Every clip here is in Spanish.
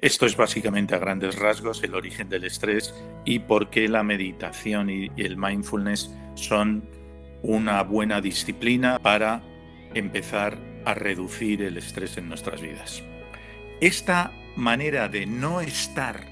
Esto es básicamente a grandes rasgos el origen del estrés y por qué la meditación y el mindfulness son una buena disciplina para empezar a reducir el estrés en nuestras vidas. Esta manera de no estar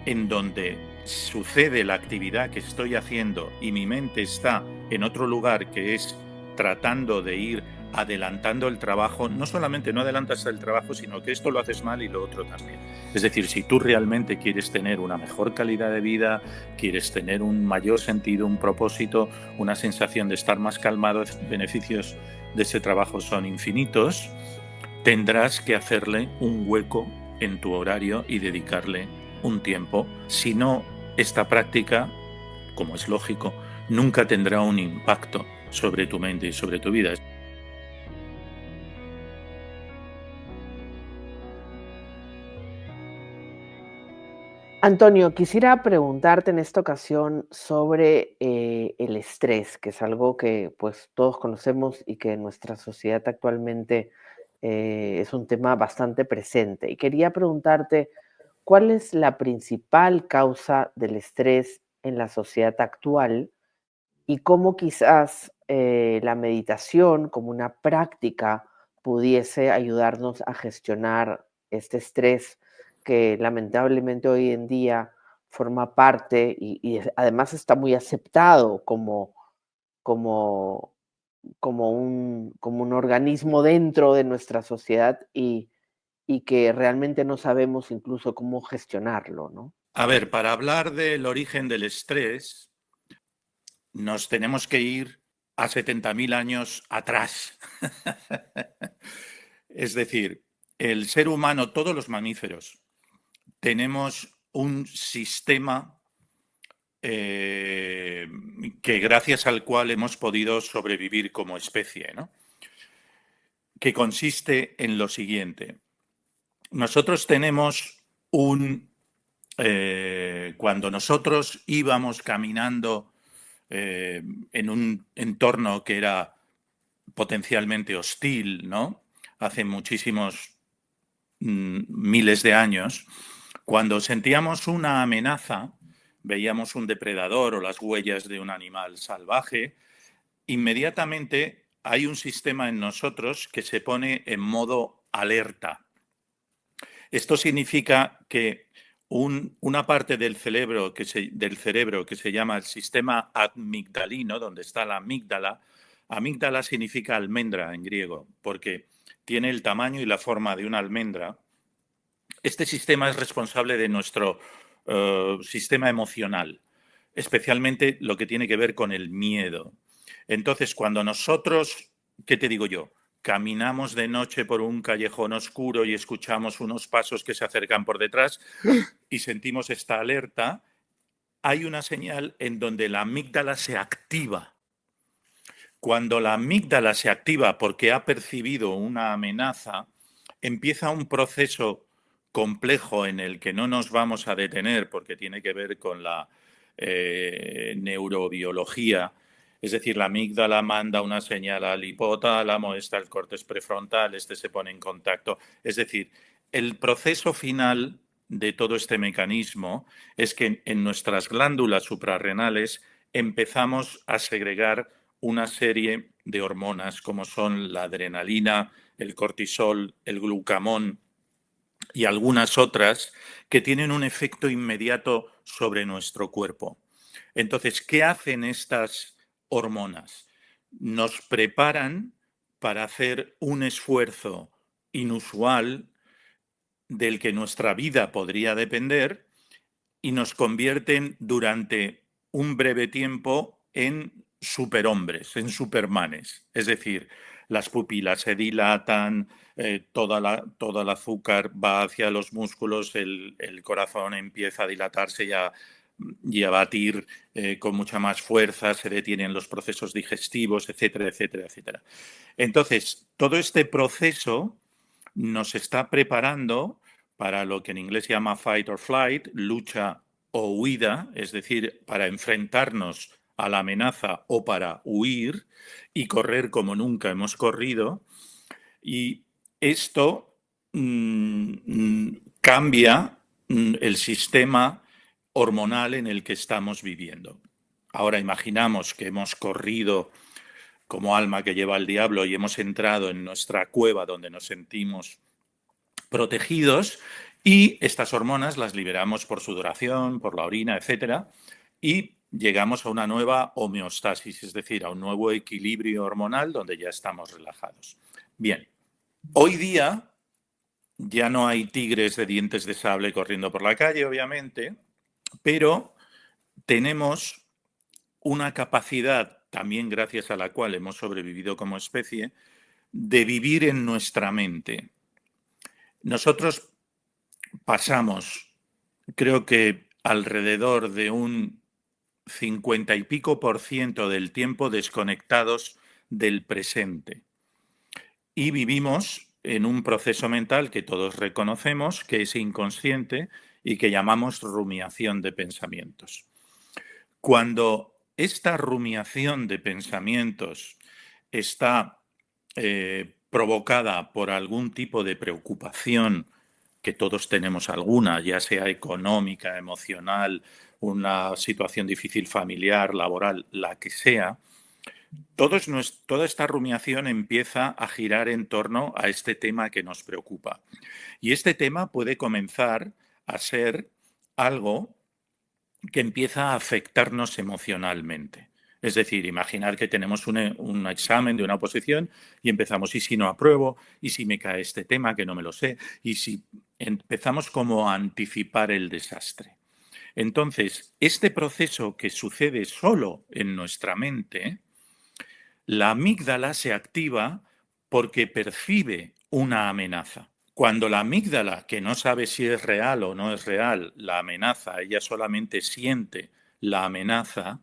en donde sucede la actividad que estoy haciendo y mi mente está en otro lugar, que es tratando de ir adelantando el trabajo, no solamente no adelantas el trabajo, sino que esto lo haces mal y lo otro también. Es decir, si tú realmente quieres tener una mejor calidad de vida, quieres tener un mayor sentido, un propósito, una sensación de estar más calmado, beneficios de ese trabajo son infinitos, tendrás que hacerle un hueco en tu horario y dedicarle un tiempo. Si no, esta práctica, como es lógico, nunca tendrá un impacto sobre tu mente y sobre tu vida. Antonio, quisiera preguntarte en esta ocasión sobre el estrés, que es algo que pues todos conocemos y que en nuestra sociedad actualmente es un tema bastante presente. Y quería preguntarte, ¿cuál es la principal causa del estrés en la sociedad actual y cómo quizás la meditación como una práctica pudiese ayudarnos a gestionar este estrés que lamentablemente hoy en día forma parte además está muy aceptado como, como un organismo dentro de nuestra sociedad y que realmente no sabemos incluso cómo gestionarlo, ¿no? A ver, para hablar del origen del estrés, nos tenemos que ir a 70.000 años atrás. Es decir, el ser humano, todos los mamíferos, tenemos un sistema que gracias al cual hemos podido sobrevivir como especie, ¿no? Que consiste en lo siguiente. Nosotros tenemos cuando nosotros íbamos caminando en un entorno que era potencialmente hostil, ¿no? Hace muchísimos miles de años, cuando sentíamos una amenaza, veíamos un depredador o las huellas de un animal salvaje, inmediatamente hay un sistema en nosotros que se pone en modo alerta. Esto significa que una parte del cerebro, del cerebro que se llama el sistema amigdalino, donde está la amígdala, amígdala significa almendra en griego, porque tiene el tamaño y la forma de una almendra. Este sistema es responsable de nuestro sistema emocional, especialmente lo que tiene que ver con el miedo. Entonces, cuando nosotros, ¿qué te digo yo? Caminamos de noche por un callejón oscuro y escuchamos unos pasos que se acercan por detrás y sentimos esta alerta, hay una señal en donde la amígdala se activa. Cuando la amígdala se activa porque ha percibido una amenaza, empieza un proceso complejo en el que no nos vamos a detener porque tiene que ver con la neurobiología. Es decir, la amígdala manda una señal al hipotálamo, está el córtex prefrontal, este se pone en contacto. Es decir, el proceso final de todo este mecanismo es que en nuestras glándulas suprarrenales empezamos a segregar una serie de hormonas como son la adrenalina, el cortisol, el glucagón y algunas otras que tienen un efecto inmediato sobre nuestro cuerpo. Entonces, ¿qué hacen estas hormonas? Nos preparan para hacer un esfuerzo inusual del que nuestra vida podría depender y nos convierten durante un breve tiempo en superhombres, en supermanes. Es decir, las pupilas se dilatan, todo el azúcar va hacia los músculos, el corazón empieza a dilatarse y a batir con mucha más fuerza, se detienen los procesos digestivos, etcétera, etcétera, etcétera. Entonces, todo este proceso nos está preparando para lo que en inglés se llama fight or flight, lucha o huida, es decir, para enfrentarnos a la amenaza o para huir y correr como nunca hemos corrido. Y esto cambia el sistema hormonal en el que estamos viviendo. Ahora imaginamos que hemos corrido como alma que lleva al diablo y hemos entrado en nuestra cueva donde nos sentimos protegidos y estas hormonas las liberamos por sudoración, por la orina, etcétera, y llegamos a una nueva homeostasis, es decir, a un nuevo equilibrio hormonal donde ya estamos relajados. Bien, hoy día ya no hay tigres de dientes de sable corriendo por la calle, obviamente, pero tenemos una capacidad, también gracias a la cual hemos sobrevivido como especie, de vivir en nuestra mente. Nosotros pasamos, creo que alrededor de un 50 y pico % del tiempo desconectados del presente. Y vivimos en un proceso mental que todos reconocemos, que es inconsciente y que llamamos rumiación de pensamientos. Cuando esta rumiación de pensamientos está provocada por algún tipo de preocupación, que todos tenemos alguna, ya sea económica, emocional, una situación difícil familiar, laboral, la que sea, toda esta rumiación empieza a girar en torno a este tema que nos preocupa. Y este tema puede comenzar a ser algo que empieza a afectarnos emocionalmente. Es decir, imaginar que tenemos un examen de una oposición y empezamos, ¿y si no apruebo? ¿Y si me cae este tema que no me lo sé? Y si empezamos como a anticipar el desastre. Entonces, este proceso que sucede solo en nuestra mente, la amígdala se activa porque percibe una amenaza. Cuando la amígdala, que no sabe si es real o no es real, la amenaza, ella solamente siente la amenaza,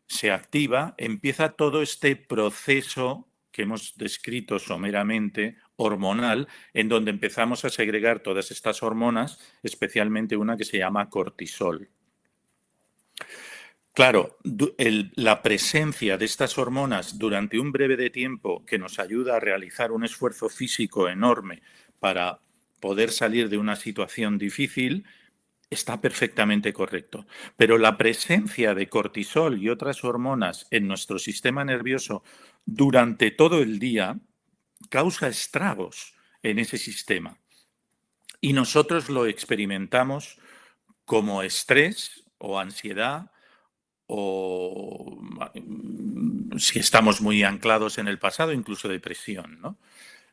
se activa, empieza todo este proceso que hemos descrito someramente, hormonal, en donde empezamos a segregar todas estas hormonas, especialmente una que se llama cortisol. Claro, la presencia de estas hormonas durante un breve de tiempo que nos ayuda a realizar un esfuerzo físico enorme para poder salir de una situación difícil está perfectamente correcto. Pero la presencia de cortisol y otras hormonas en nuestro sistema nervioso durante todo el día causa estragos en ese sistema. Y nosotros lo experimentamos como estrés o ansiedad o si estamos muy anclados en el pasado, incluso depresión, ¿no?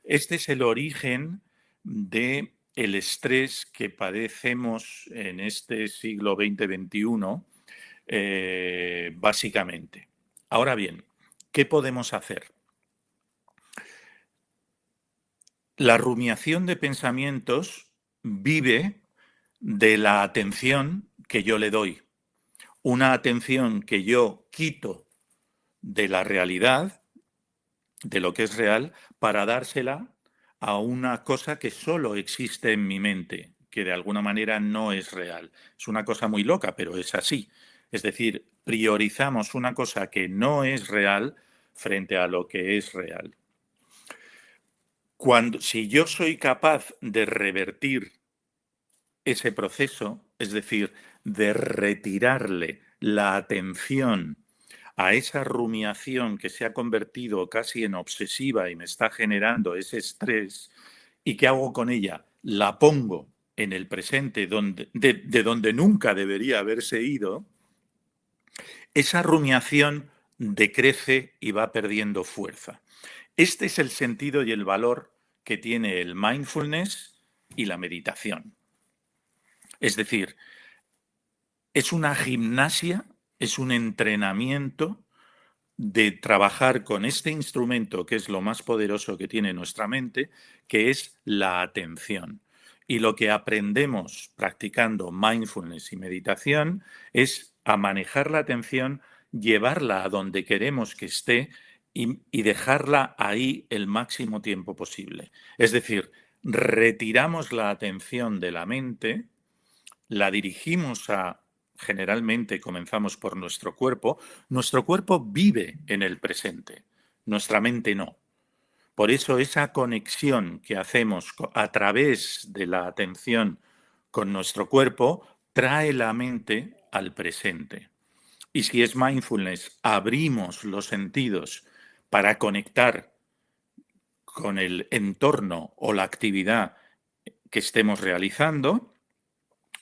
Este es el origen del estrés que padecemos en este siglo XX-XXI, básicamente. Ahora bien, ¿qué podemos hacer? La rumiación de pensamientos vive de la atención que yo le doy. Una atención que yo quito de la realidad, de lo que es real, para dársela a una cosa que solo existe en mi mente, que de alguna manera no es real. Es una cosa muy loca, pero es así. Es decir, priorizamos una cosa que no es real frente a lo que es real. Si yo soy capaz de revertir ese proceso, es decir, de retirarle la atención a esa rumiación que se ha convertido casi en obsesiva y me está generando ese estrés, ¿y qué hago con ella? La pongo en el presente de donde nunca debería haberse ido, esa rumiación decrece y va perdiendo fuerza. Este es el sentido y el valor que tiene el mindfulness y la meditación. Es decir, es una gimnasia, es un entrenamiento de trabajar con este instrumento que es lo más poderoso que tiene nuestra mente, que es la atención. Y lo que aprendemos practicando mindfulness y meditación es a manejar la atención, llevarla a donde queremos que esté y dejarla ahí el máximo tiempo posible. Es decir, retiramos la atención de la mente, la dirigimos generalmente comenzamos por nuestro cuerpo vive en el presente, nuestra mente no. Por eso esa conexión que hacemos a través de la atención con nuestro cuerpo trae la mente al presente. Y si es mindfulness, abrimos los sentidos para conectar con el entorno o la actividad que estemos realizando.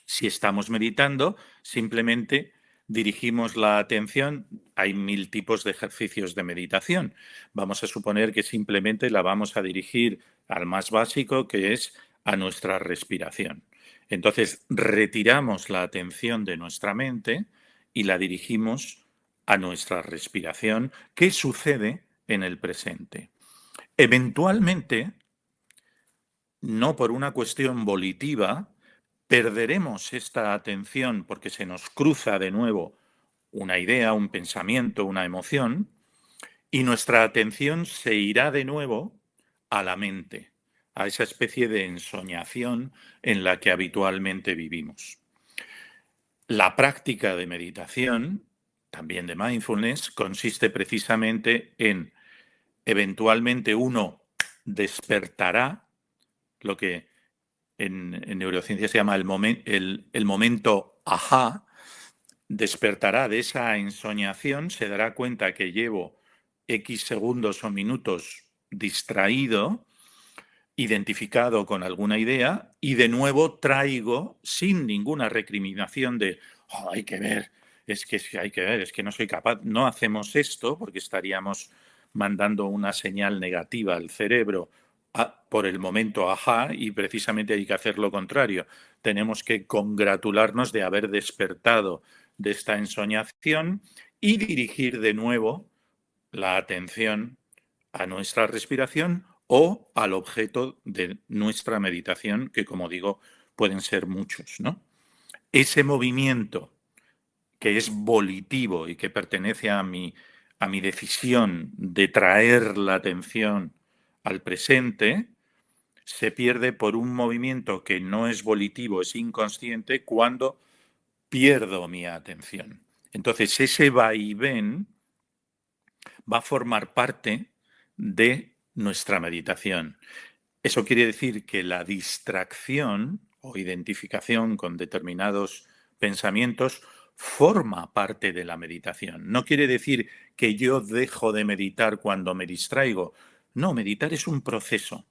Si estamos meditando, simplemente dirigimos la atención. Hay 1000 tipos de ejercicios de meditación. Vamos a suponer que simplemente la vamos a dirigir al más básico, que es a nuestra respiración. Entonces, retiramos la atención de nuestra mente y la dirigimos a nuestra respiración. ¿Qué sucede en el presente? Eventualmente, no por una cuestión volitiva, perderemos esta atención porque se nos cruza de nuevo una idea, un pensamiento, una emoción, y nuestra atención se irá de nuevo a la mente, a esa especie de ensoñación en la que habitualmente vivimos. La práctica de meditación, también de mindfulness, consiste precisamente en, eventualmente uno despertará, lo que en neurociencia se llama el momento ajá, despertará de esa ensoñación, se dará cuenta que llevo X segundos o minutos distraído, identificado con alguna idea, y de nuevo traigo, sin ninguna recriminación de "Oh, hay que ver, es que hay que ver, es que no soy capaz". No hacemos esto porque estaríamos mandando una señal negativa al cerebro por el momento ajá, y precisamente hay que hacer lo contrario. Tenemos que congratularnos de haber despertado de esta ensoñación y dirigir de nuevo la atención a nuestra respiración o al objeto de nuestra meditación, que como digo, pueden ser muchos, ¿no? Ese movimiento que es volitivo y que pertenece a mi decisión de traer la atención al presente, se pierde por un movimiento que no es volitivo, es inconsciente, cuando pierdo mi atención. Entonces, ese vaivén va a formar parte de nuestra meditación. Eso quiere decir que la distracción o identificación con determinados pensamientos forma parte de la meditación. No quiere decir que yo dejo de meditar cuando me distraigo. No, meditar es un proceso.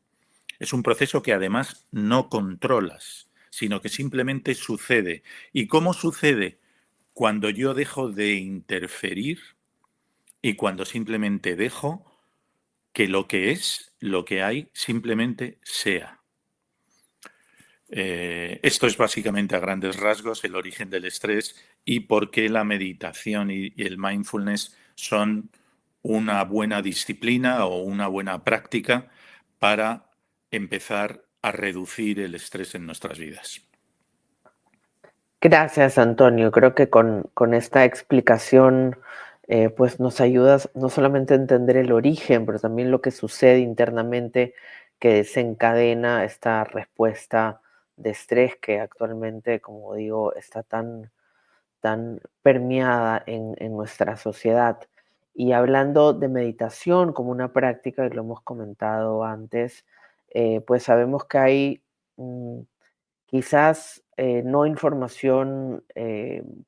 Es un proceso que además no controlas, sino que simplemente sucede. ¿Y cómo sucede? Cuando yo dejo de interferir y cuando simplemente dejo que lo que es, lo que hay, simplemente sea. Esto es básicamente a grandes rasgos el origen del estrés y por qué la meditación y el mindfulness son una buena disciplina o una buena práctica para empezar a reducir el estrés en nuestras vidas. Gracias, Antonio. Creo que con esta explicación pues nos ayudas no solamente a entender el origen, pero también lo que sucede internamente que desencadena esta respuesta de estrés que actualmente, como digo, está tan permeada en nuestra sociedad. Y hablando de meditación como una práctica, y lo hemos comentado antes, pues sabemos que hay quizás no información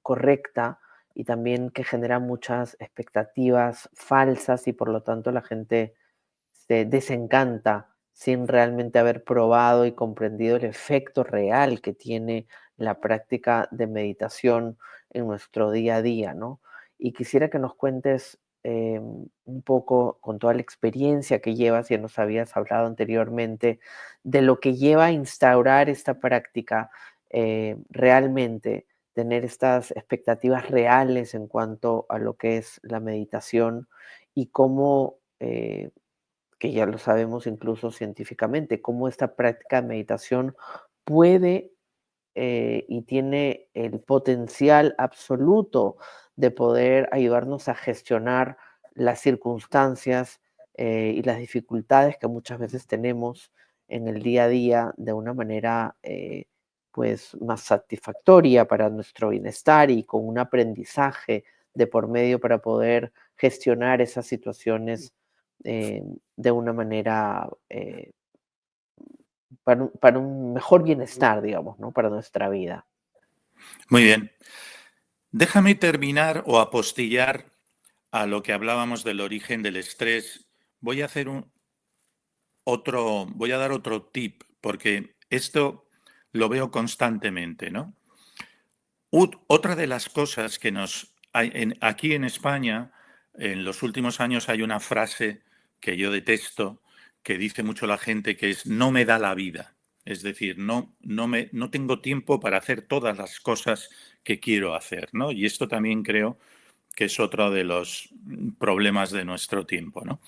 correcta y también que genera muchas expectativas falsas y por lo tanto la gente se desencanta sin realmente haber probado y comprendido el efecto real que tiene la práctica de meditación en nuestro día a día, ¿no? Y quisiera que nos cuentes un poco, con toda la experiencia que llevas, ya nos habías hablado anteriormente, de lo que lleva a instaurar esta práctica, realmente tener estas expectativas reales en cuanto a lo que es la meditación y cómo que ya lo sabemos incluso científicamente, cómo esta práctica de meditación puede y tiene el potencial absoluto de poder ayudarnos a gestionar las circunstancias y las dificultades que muchas veces tenemos en el día a día de una manera pues más satisfactoria para nuestro bienestar y con un aprendizaje de por medio para poder gestionar esas situaciones de una manera para un mejor bienestar, digamos, ¿no? Para nuestra vida. Muy bien. Déjame terminar o apostillar a lo que hablábamos del origen del estrés. Voy a hacer voy a dar otro tip, porque esto lo veo constantemente, ¿no? Otra de las cosas que aquí en España, en los últimos años hay una frase que yo detesto, que dice mucho la gente, que es no me da la vida. Es decir, no tengo tiempo para hacer todas las cosas que quiero hacer, ¿no? Y esto también creo que es otro de los problemas de nuestro tiempo, ¿no?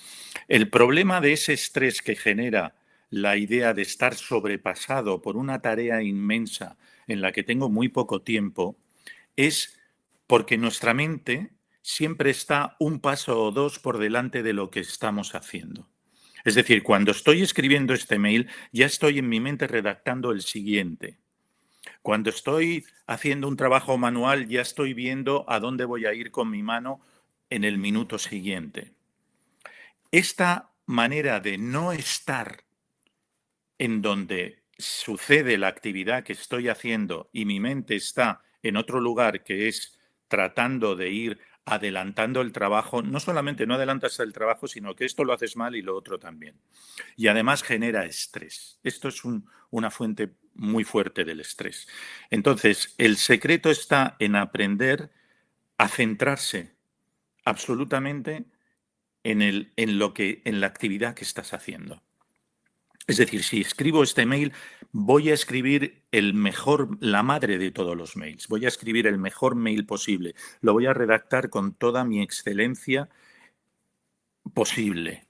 El problema de ese estrés que genera la idea de estar sobrepasado por una tarea inmensa en la que tengo muy poco tiempo es porque nuestra mente siempre está un paso o dos por delante de lo que estamos haciendo. Es decir, cuando estoy escribiendo este mail, ya estoy en mi mente redactando el siguiente. Cuando estoy haciendo un trabajo manual, ya estoy viendo a dónde voy a ir con mi mano en el minuto siguiente. Esta manera de no estar en donde sucede la actividad que estoy haciendo y mi mente está en otro lugar, que es tratando de ir adelantando el trabajo, no solamente no adelantas el trabajo, sino que esto lo haces mal y lo otro también. Y además genera estrés. Esto es una fuente muy fuerte del estrés. Entonces, el secreto está en aprender a centrarse absolutamente en la actividad que estás haciendo. Es decir, si escribo este mail, voy a escribir la madre de todos los mails. Voy a escribir el mejor mail posible. Lo voy a redactar con toda mi excelencia posible.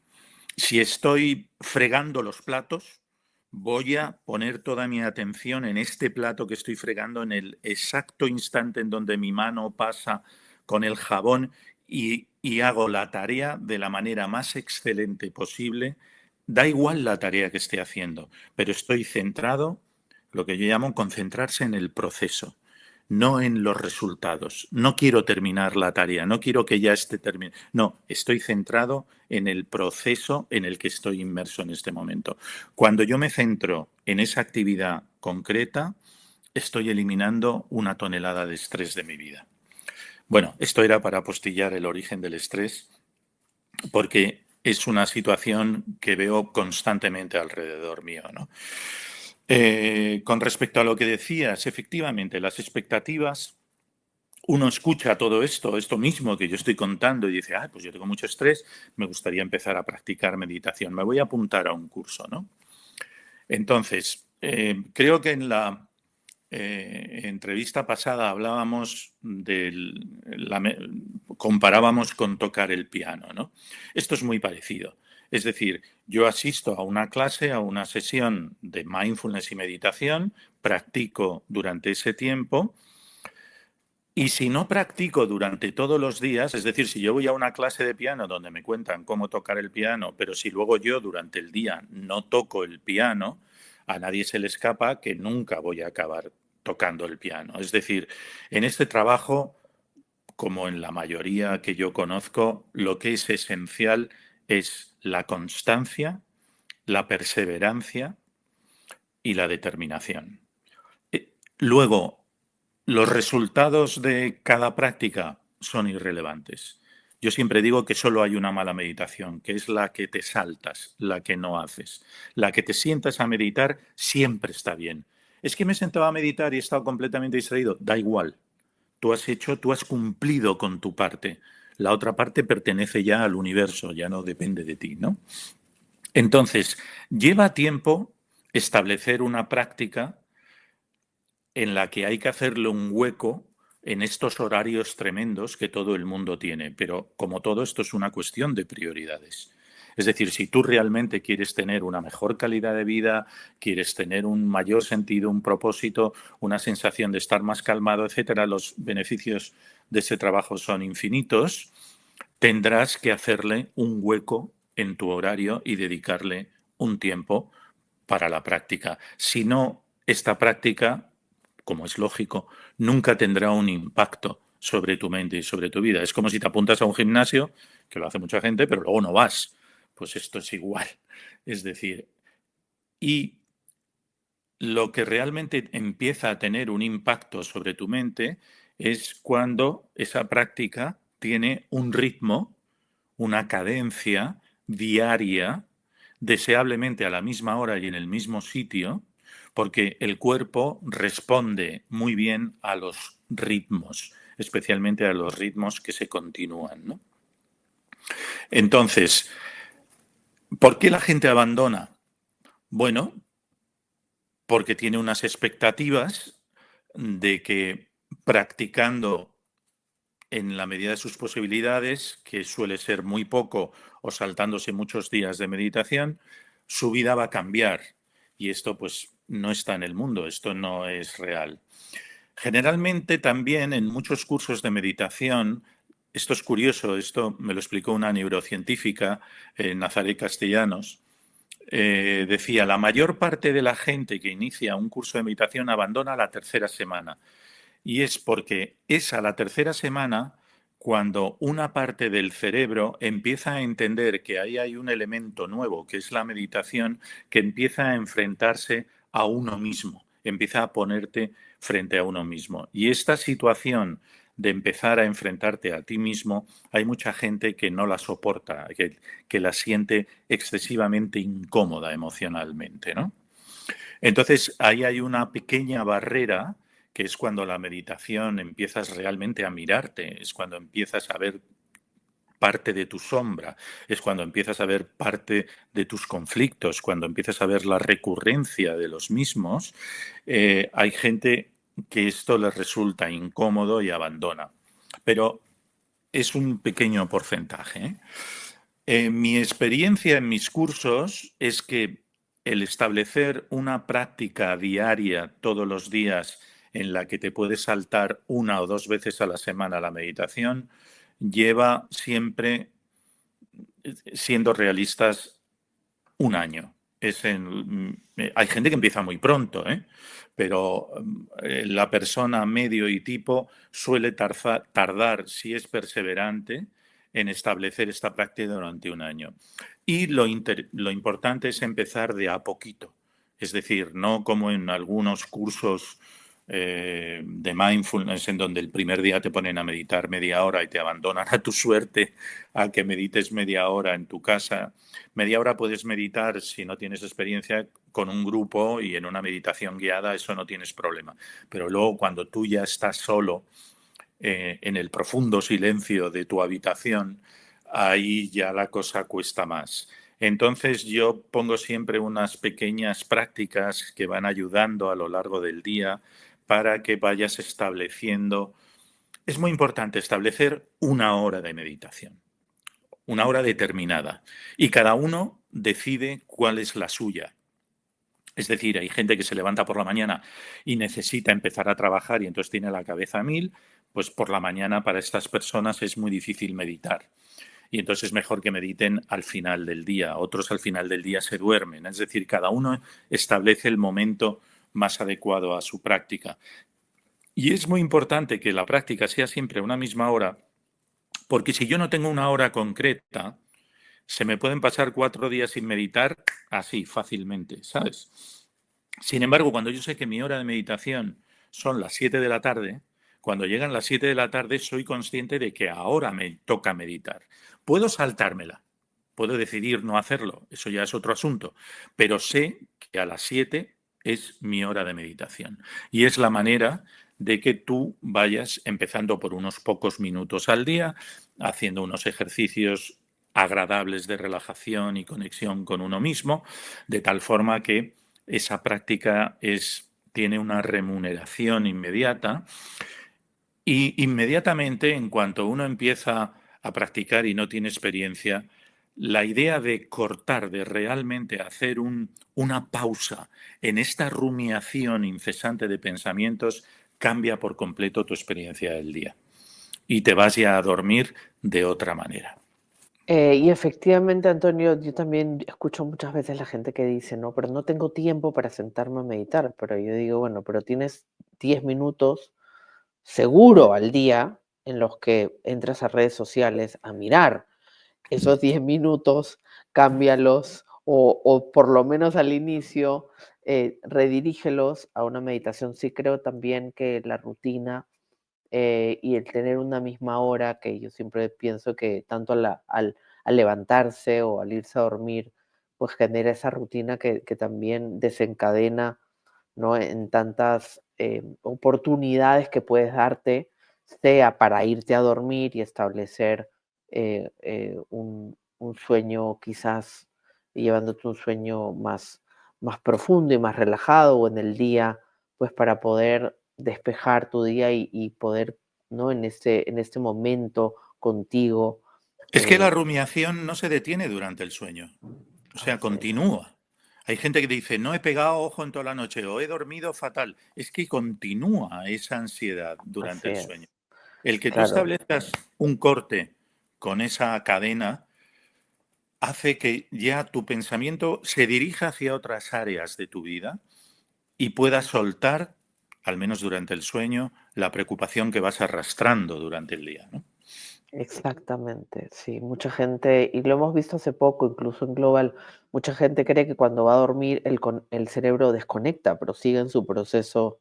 Si estoy fregando los platos, voy a poner toda mi atención en este plato que estoy fregando, en el exacto instante en donde mi mano pasa con el jabón y hago la tarea de la manera más excelente posible. Da igual la tarea que esté haciendo, pero estoy centrado, lo que yo llamo concentrarse en el proceso, no en los resultados. No quiero terminar la tarea, no quiero que ya esté terminada. No, estoy centrado en el proceso en el que estoy inmerso en este momento. Cuando yo me centro en esa actividad concreta, estoy eliminando una tonelada de estrés de mi vida. Bueno, esto era para apostillar el origen del estrés, porque es una situación que veo constantemente alrededor mío, ¿no? Con respecto a lo que decías, efectivamente, las expectativas, uno escucha todo esto mismo que yo estoy contando y dice, pues yo tengo mucho estrés, me gustaría empezar a practicar meditación, me voy a apuntar a un curso, ¿no? Entonces, creo que en la entrevista pasada hablábamos comparábamos con tocar el piano, ¿no? Esto es muy parecido. Es decir, yo asisto a una clase, a una sesión de mindfulness y meditación, practico durante ese tiempo y si no practico durante todos los días, es decir, si yo voy a una clase de piano donde me cuentan cómo tocar el piano, pero si luego yo durante el día no toco el piano, a nadie se le escapa que nunca voy a acabar tocando el piano. Es decir, en este trabajo, como en la mayoría que yo conozco, lo que es esencial es la constancia, la perseverancia y la determinación. Luego, los resultados de cada práctica son irrelevantes. Yo siempre digo que solo hay una mala meditación, que es la que te saltas, la que no haces. La que te sientas a meditar siempre está bien. Es que me he sentado a meditar y he estado completamente distraído. Da igual. Tú has cumplido con tu parte. La otra parte pertenece ya al universo, ya no depende de ti, ¿no? Entonces, lleva tiempo establecer una práctica en la que hay que hacerle un hueco en estos horarios tremendos que todo el mundo tiene. Pero como todo esto es una cuestión de prioridades. Es decir, si tú realmente quieres tener una mejor calidad de vida, quieres tener un mayor sentido, un propósito, una sensación de estar más calmado, etcétera, los beneficios de ese trabajo son infinitos, tendrás que hacerle un hueco en tu horario y dedicarle un tiempo para la práctica. Si no, esta práctica, como es lógico, nunca tendrá un impacto sobre tu mente y sobre tu vida. Es como si te apuntas a un gimnasio, que lo hace mucha gente, pero luego no vas, Pues esto es igual. Es decir, y lo que realmente empieza a tener un impacto sobre tu mente es cuando esa práctica tiene un ritmo, una cadencia diaria, deseablemente a la misma hora y en el mismo sitio, porque el cuerpo responde muy bien a los ritmos, especialmente a los ritmos que se continúan, ¿no? Entonces, ¿por qué la gente abandona? Bueno, porque tiene unas expectativas de que practicando en la medida de sus posibilidades, que suele ser muy poco o saltándose muchos días de meditación, su vida va a cambiar. Y esto pues no está en el mundo, esto no es real. Generalmente también en muchos cursos de meditación, esto es curioso, esto me lo explicó una neurocientífica, Nazaret Castellanos, decía, la mayor parte de la gente que inicia un curso de meditación abandona la tercera semana. Y es porque es a la tercera semana cuando una parte del cerebro empieza a entender que ahí hay un elemento nuevo, que es la meditación, que empieza a enfrentarse a uno mismo, empieza a ponerte frente a uno mismo. Y esta situación de empezar a enfrentarte a ti mismo, hay mucha gente que no la soporta, que la siente excesivamente incómoda emocionalmente, ¿no? Entonces, ahí hay una pequeña barrera que es cuando la meditación empiezas realmente a mirarte, es cuando empiezas a ver parte de tu sombra, es cuando empiezas a ver parte de tus conflictos, cuando empiezas a ver la recurrencia de los mismos. Hay gente que esto les resulta incómodo y abandona, pero es un pequeño porcentaje, ¿eh? Mi experiencia en mis cursos es que el establecer una práctica diaria todos los días en la que te puedes saltar una o dos veces a la semana la meditación lleva siempre, siendo realistas, un año. Hay gente que empieza muy pronto, ¿eh? Pero la persona medio y tipo suele tardar, si es perseverante, en establecer esta práctica durante un año. Y lo importante es empezar de a poquito. Es decir, no como en algunos cursos de mindfulness en donde el primer día te ponen a meditar media hora y te abandonan a tu suerte a que medites media hora en tu casa. Media hora puedes meditar si no tienes experiencia con un grupo y en una meditación guiada, eso no tienes problema. Pero luego cuando tú ya estás solo en el profundo silencio de tu habitación, ahí ya la cosa cuesta más. Entonces yo pongo siempre unas pequeñas prácticas que van ayudando a lo largo del día para que vayas estableciendo. Es muy importante establecer una hora de meditación, una hora determinada, y cada uno decide cuál es la suya. Es decir, hay gente que se levanta por la mañana y necesita empezar a trabajar y entonces tiene la cabeza a mil, pues por la mañana para estas personas es muy difícil meditar. Y entonces es mejor que mediten al final del día. Otros al final del día se duermen. Es decir, cada uno establece el momento más adecuado a su práctica. Y es muy importante que la práctica sea siempre a una misma hora, porque si yo no tengo una hora concreta, se me pueden pasar 4 días sin meditar así fácilmente, ¿sabes? Sin embargo, cuando yo sé que mi hora de meditación son las 7 de la tarde, cuando llegan las 7 de la tarde soy consciente de que ahora me toca meditar. Puedo saltármela, puedo decidir no hacerlo, eso ya es otro asunto, pero sé que a las 7 es mi hora de meditación. Y es la manera de que tú vayas empezando por unos pocos minutos al día, haciendo unos ejercicios agradables de relajación y conexión con uno mismo, de tal forma que esa práctica tiene una remuneración inmediata y inmediatamente en cuanto uno empieza a practicar y no tiene experiencia, la idea de cortar, de realmente hacer una pausa en esta rumiación incesante de pensamientos, cambia por completo tu experiencia del día y te vas ya a dormir de otra manera. Y efectivamente, Antonio, yo también escucho muchas veces la gente que dice, no, pero no tengo tiempo para sentarme a meditar. Pero yo digo, bueno, pero tienes 10 minutos seguro al día en los que entras a redes sociales a mirar esos 10 minutos cámbialos o por lo menos al inicio, redirígelos a una meditación. Sí creo también que la rutina y el tener una misma hora, que yo siempre pienso que tanto al levantarse o al irse a dormir, pues genera esa rutina que también desencadena, ¿no? En tantas oportunidades que puedes darte, sea para irte a dormir y establecer un sueño quizás llevándote un sueño más profundo y más relajado, o en el día, pues para poder despejar tu día y poder, ¿no? En este momento contigo. Es que eh, la rumiación no se detiene durante el sueño, o sea, Así es, continúa. Hay gente que dice, no he pegado ojo en toda la noche o he dormido fatal. Es que continúa esa ansiedad durante así el sueño. es, El que tú claro, establezcas un corte con esa cadena hace que ya tu pensamiento se dirija hacia otras áreas de tu vida y puedas soltar, al menos durante el sueño, la preocupación que vas arrastrando durante el día, ¿no? exactamente, sí, mucha gente, y lo hemos visto hace poco, incluso en Global, mucha gente cree que cuando va a dormir el cerebro desconecta, pero sigue en su proceso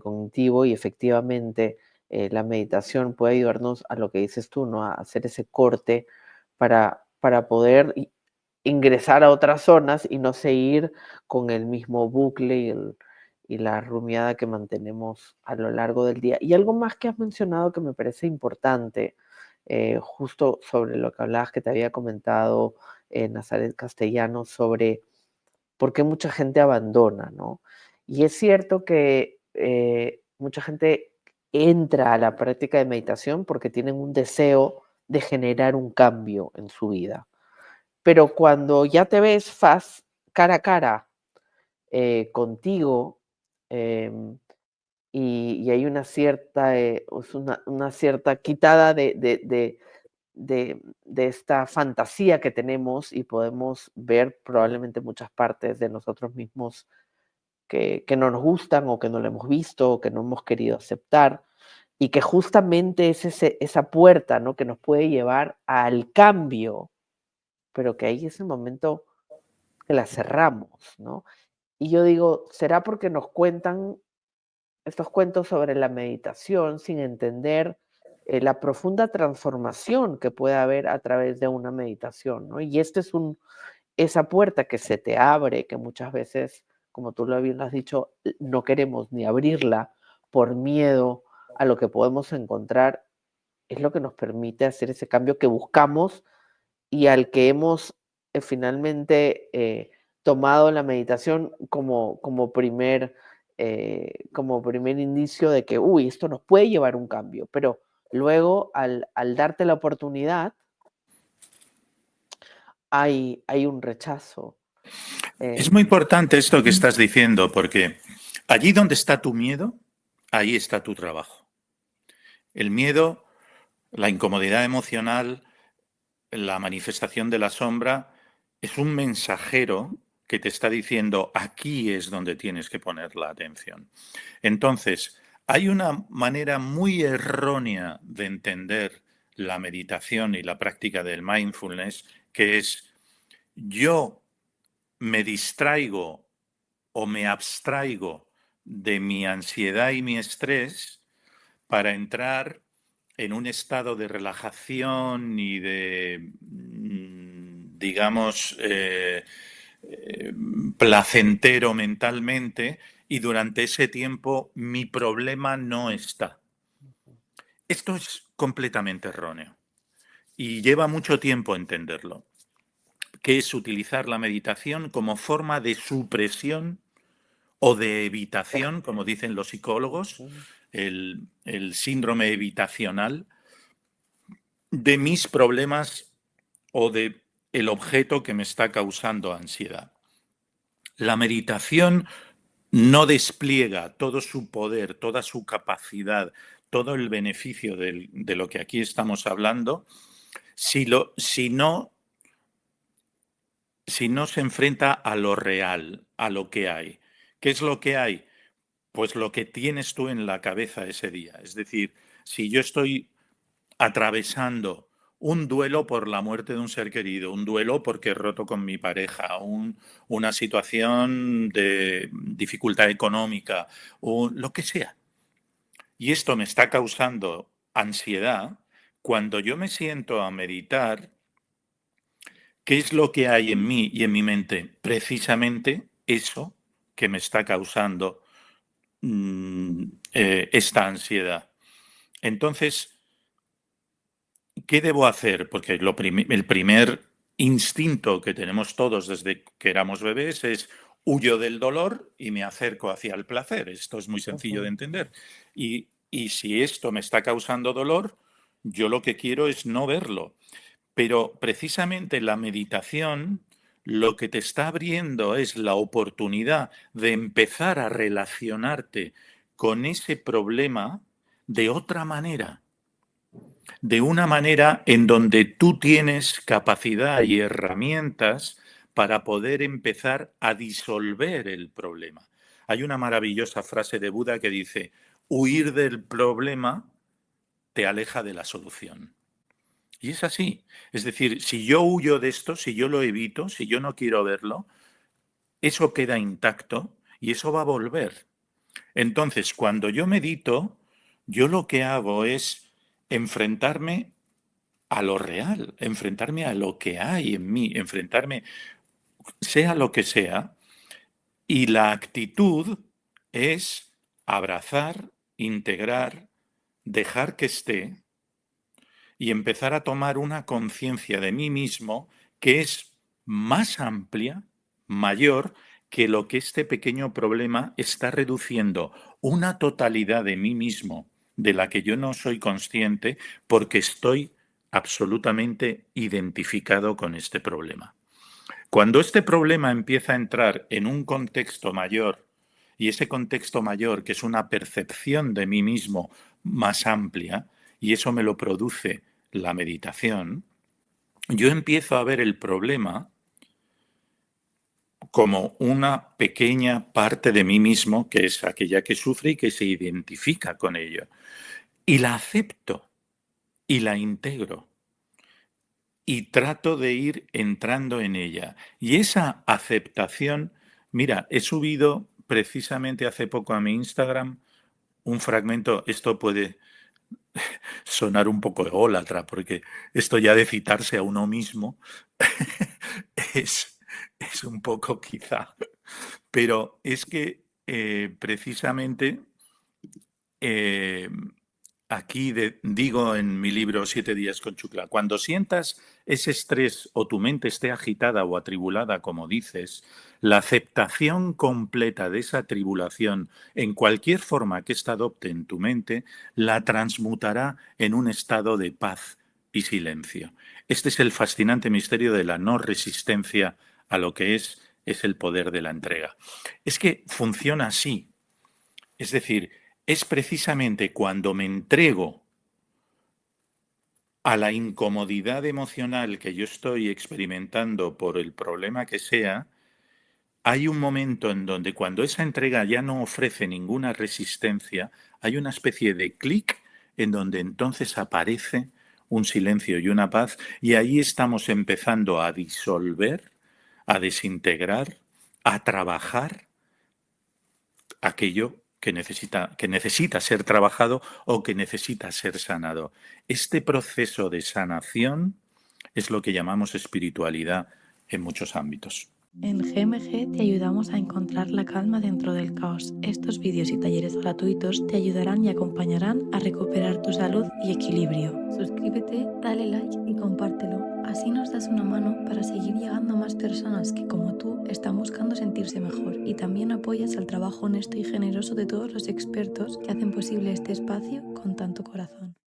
cognitivo y efectivamente la meditación puede ayudarnos a lo que dices tú, ¿no? A hacer ese corte para poder ingresar a otras zonas y no seguir con el mismo bucle y la rumiada que mantenemos a lo largo del día. Y algo más que has mencionado que me parece importante, justo sobre lo que hablabas que te había comentado Nazaret Castellano, sobre por qué mucha gente abandona, ¿no? Y es cierto que mucha gente entra a la práctica de meditación porque tienen un deseo de generar un cambio en su vida, pero cuando ya te ves cara a cara contigo, em, y hay una cierta, una cierta quitada de esta fantasía que tenemos y podemos ver probablemente muchas partes de nosotros mismos que no nos gustan o que no lo hemos visto o que no hemos querido aceptar y que justamente es esa puerta, ¿no? Que nos puede llevar al cambio, pero que ahí es el momento que la cerramos, ¿no? Y yo digo, ¿será porque nos cuentan estos cuentos sobre la meditación sin entender la profunda transformación que puede haber a través de una meditación, ¿no? Y este es esa puerta que se te abre, que muchas veces, como tú lo bien has dicho, no queremos ni abrirla por miedo a lo que podemos encontrar, es lo que nos permite hacer ese cambio que buscamos y al que hemos finalmente tomado la meditación como primer indicio de que, uy, esto nos puede llevar a un cambio, pero luego al darte la oportunidad hay un rechazo. Es muy em, importante esto que estás diciendo, porque allí donde está tu miedo, ahí está tu trabajo. El miedo, la incomodidad emocional, la manifestación de la sombra, es un mensajero que te está diciendo, aquí es donde tienes que poner la atención. Entonces, hay una manera muy errónea de entender la meditación y la práctica del mindfulness, que es yo me distraigo o me abstraigo de mi ansiedad y mi estrés para entrar en un estado de relajación y de, digamos, placentero mentalmente, y durante ese tiempo mi problema no está. Esto es completamente erróneo y lleva mucho tiempo entenderlo, que es utilizar la meditación como forma de supresión o de evitación, como dicen los psicólogos, Ujú. el síndrome evitacional de mis problemas o de el objeto que me está causando ansiedad. La meditación no despliega todo su poder, toda su capacidad, todo el beneficio de lo que aquí estamos hablando si no se enfrenta a lo real, a lo que hay. ¿Qué es lo que hay? Pues lo que tienes tú en la cabeza ese día. Es decir, si yo estoy atravesando un duelo por la muerte de un ser querido, un duelo porque he roto con mi pareja, una situación de dificultad económica, lo que sea. Y esto me está causando ansiedad. Cuando yo me siento a meditar, ¿qué es lo que hay en mí y en mi mente? Precisamente eso que me está causando esta ansiedad. Entonces, ¿qué debo hacer? Porque el primer instinto que tenemos todos desde que éramos bebés es huyo del dolor y me acerco hacia el placer. Esto es muy sencillo de Ujú. entender. Y si esto me está causando dolor, yo lo que quiero es no verlo. Pero precisamente la meditación lo que te está abriendo es la oportunidad de empezar a relacionarte con ese problema de otra manera, de una manera en donde tú tienes capacidad y herramientas para poder empezar a disolver el problema. Hay una maravillosa frase de Buda que dice, huir del problema te aleja de la solución. Y es así. Es decir, si yo huyo de esto, si yo lo evito, si yo no quiero verlo, eso queda intacto y eso va a volver. Entonces, cuando yo medito, yo lo que hago es enfrentarme a lo real, enfrentarme a lo que hay en mí, enfrentarme, sea lo que sea, y la actitud es abrazar, integrar, dejar que esté y empezar a tomar una conciencia de mí mismo que es más amplia, mayor, que lo que este pequeño problema está reduciendo una totalidad de mí mismo de la que yo no soy consciente porque estoy absolutamente identificado con este problema. Cuando este problema empieza a entrar en un contexto mayor, y ese contexto mayor, que es una percepción de mí mismo más amplia, y eso me lo produce la meditación, yo empiezo a ver el problema como una pequeña parte de mí mismo, que es aquella que sufre y que se identifica con ello. Y la acepto y la integro y trato de ir entrando en ella. Y esa aceptación, mira, he subido precisamente hace poco a mi Instagram un fragmento, esto puede sonar un poco ególatra, porque esto ya de citarse a uno mismo es, es un poco quizá, pero es que precisamente eh, aquí digo en mi libro Siete días con Chucla, cuando sientas ese estrés o tu mente esté agitada o atribulada, como dices, la aceptación completa de esa atribulación en cualquier forma que ésta adopte en tu mente, la transmutará en un estado de paz y silencio. Este es el fascinante misterio de la no resistencia a lo que es el poder de la entrega. Es que funciona así. Es decir, es precisamente cuando me entrego a la incomodidad emocional que yo estoy experimentando por el problema que sea, hay un momento en donde cuando esa entrega ya no ofrece ninguna resistencia, hay una especie de clic en donde entonces aparece un silencio y una paz y ahí estamos empezando a disolver, a desintegrar, a trabajar aquello que necesita ser trabajado o que necesita ser sanado. Este proceso de sanación es lo que llamamos espiritualidad en muchos ámbitos. En GMG te ayudamos a encontrar la calma dentro del caos. Estos vídeos y talleres gratuitos te ayudarán y acompañarán a recuperar tu salud y equilibrio. Suscríbete, dale like y compártelo. Así nos das una mano para seguir llegando a más personas que, como tú, están buscando sentirse mejor. Y también apoyas al trabajo honesto y generoso de todos los expertos que hacen posible este espacio con tanto corazón.